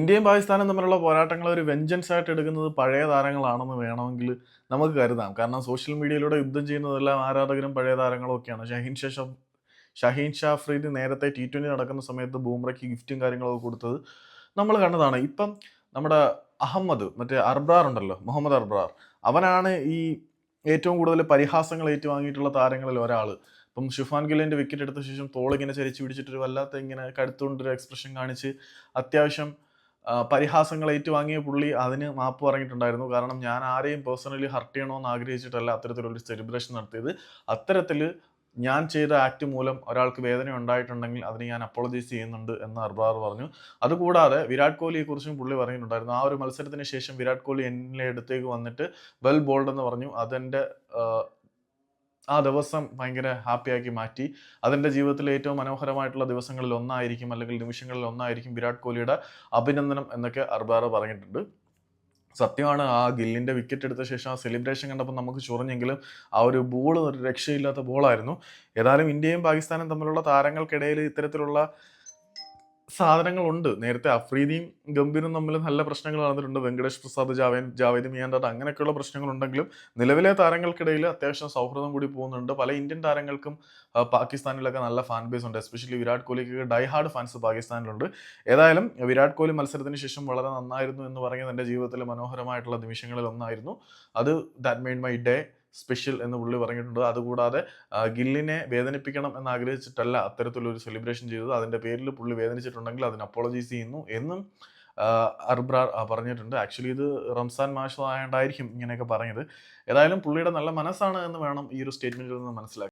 ഇന്ത്യയും പാകിസ്ഥാനും തമ്മിലുള്ള പോരാട്ടങ്ങൾ ഒരു വെഞ്ചൻസ് ആയിട്ട് എടുക്കുന്നത് പഴയ താരങ്ങളാണെന്ന് വേണമെങ്കിൽ നമുക്ക് കരുതാം. കാരണം സോഷ്യൽ മീഡിയയിലൂടെ യുദ്ധം ചെയ്യുന്നതെല്ലാം ആരാധകരും പഴയ താരങ്ങളും ഒക്കെയാണ്. ഷഹീൻ ഷാ അഫ്രീദി നേരത്തെ T20 നടക്കുന്ന സമയത്ത് ബൂമ്രയ്ക്ക് ഗിഫ്റ്റും കാര്യങ്ങളൊക്കെ കൊടുത്തത് നമ്മൾ കണ്ടതാണ്. ഇപ്പം നമ്മുടെ മറ്റേ അർബ്രാർ ഉണ്ടല്ലോ, മുഹമ്മദ് അർബ്രാർ, അവനാണ് ഈ ഏറ്റവും കൂടുതൽ പരിഹാസങ്ങൾ ഏറ്റുവാങ്ങിയിട്ടുള്ള താരങ്ങളിൽ ഒരാൾ. ഇപ്പം ഷുഫാൻ ഗില്ലിന്റെ വിക്കറ്റ് എടുത്ത ശേഷം തോളിങ്ങനെ ചരിച്ചു പിടിച്ചിട്ട് ഒരു വല്ലാത്ത ഇങ്ങനെ കടുത്തുകൊണ്ടൊരു എക്സ്പ്രഷൻ കാണിച്ച് അത്യാവശ്യം പരിഹാസങ്ങൾ ഏറ്റുവാങ്ങിയ പുള്ളി അതിന് മാപ്പ് പറഞ്ഞിട്ടുണ്ടായിരുന്നു. കാരണം ഞാൻ ആരെയും പേഴ്സണലി ഹർട്ട് ചെയ്യണമെന്ന് ആഗ്രഹിച്ചിട്ടല്ല അത്തരത്തിലൊരു സെലിബ്രേഷൻ നടത്തിയത്. അത്തരത്തിൽ ഞാൻ ചെയ്ത ആക്ട് മൂലം ഒരാൾക്ക് വേദന ഉണ്ടായിട്ടുണ്ടെങ്കിൽ അതിന് ഞാൻ അപ്പോളജൈസ് ചെയ്യുന്നുണ്ട് എന്ന് അർബാർ പറഞ്ഞു. അതുകൂടാതെ വിരാട് കോഹ്ലിയെ കുറിച്ചും പുള്ളി പറഞ്ഞിട്ടുണ്ടായിരുന്നു. ആ ഒരു മത്സരത്തിന് ശേഷം വിരാട് കോഹ്ലി എന്നെ അടുത്തേക്ക് വന്നിട്ട് വെൽ ബോൾഡ് എന്ന് പറഞ്ഞു. അതെൻ്റെ ആ ദിവസം ഭയങ്കര ഹാപ്പിയാക്കി മാറ്റി. അതെൻ്റെ ജീവിതത്തിലെ ഏറ്റവും മനോഹരമായിട്ടുള്ള ദിവസങ്ങളിൽ ഒന്നായിരിക്കും, അല്ലെങ്കിൽ നിമിഷങ്ങളിൽ ഒന്നായിരിക്കും വിരാട് കോഹ്ലിയുടെ അഭിനന്ദനം എന്നൊക്കെ അർബാർ പറഞ്ഞിട്ടുണ്ട്. സത്യമാണ്, ആ ഗില്ലിന്റെ വിക്കറ്റ് എടുത്ത ശേഷം ആ സെലിബ്രേഷൻ കണ്ടപ്പോൾ നമുക്ക് ചൊറിഞ്ഞെങ്കിലും ആ ഒരു ബോൾ ഒരു രക്ഷയില്ലാത്ത ബോളായിരുന്നു. ഏതായാലും ഇന്ത്യയും പാകിസ്ഥാനും തമ്മിലുള്ള താരങ്ങൾക്കിടയിൽ ഇത്തരത്തിലുള്ള സാധനങ്ങളുണ്ട്. നേരത്തെ അഫ്രീദിയും ഗംഭീറും തമ്മിൽ നല്ല പ്രശ്നങ്ങൾ നടന്നിട്ടുണ്ട്. വെങ്കടേഷ് പ്രസാദ്, ജാവേദ് മിയാൻഡാട് അങ്ങനെയൊക്കെയുള്ള പ്രശ്നങ്ങളുണ്ടെങ്കിലും നിലവിലെ താരങ്ങൾക്കിടയിൽ അത്യാവശ്യം സൗഹൃദം കൂടി പോകുന്നുണ്ട്. പല ഇന്ത്യൻ താരങ്ങൾക്കും പാകിസ്ഥാനിലൊക്കെ നല്ല ഫാൻ ബേസ് ഉണ്ട്. എസ്പെഷ്യലി വിരാട് കോഹ്ലിക്ക് ഡൈ ഹാർഡ് ഫാൻസ് പാകിസ്ഥാനിലുണ്ട്. ഏതായാലും വിരാട് കോഹ്ലി മത്സരത്തിന് ശേഷം വളരെ നന്നായിരുന്നു എന്ന് പറയുന്നത് എൻ്റെ ജീവിതത്തിലെ മനോഹരമായിട്ടുള്ള നിമിഷങ്ങളിൽ ഒന്നായിരുന്നു. അത് that made my day special എന്ന് പുള്ളി പറഞ്ഞിട്ടുണ്ട്. അതുകൂടാതെ ഗില്ലിനെ വേദനിപ്പിക്കണം എന്ന് ആഗ്രഹിച്ചിട്ടല്ല അത്തരത്തിലൊരു സെലിബ്രേഷൻ ചെയ്തത്. അതിൻ്റെ പേരിൽ പുള്ളി വേദനിച്ചിട്ടുണ്ടെങ്കിൽ അതിന് അപ്പോളജൈസ് ചെയ്യുന്നു എന്നും അർബ്രാർ പറഞ്ഞിട്ടുണ്ട്. ആക്ച്വലി ഇത് റംസാൻ മാസം ആയതുകൊണ്ടായിരിക്കും ഇങ്ങനെയൊക്കെ പറഞ്ഞത്. ഏതായാലും പുള്ളിയുടെ നല്ല മനസ്സാണ് എന്ന് വേണം ഈ ഒരു സ്റ്റേറ്റ്മെന്റിൽ നിന്ന് മനസ്സിലാക്കാൻ.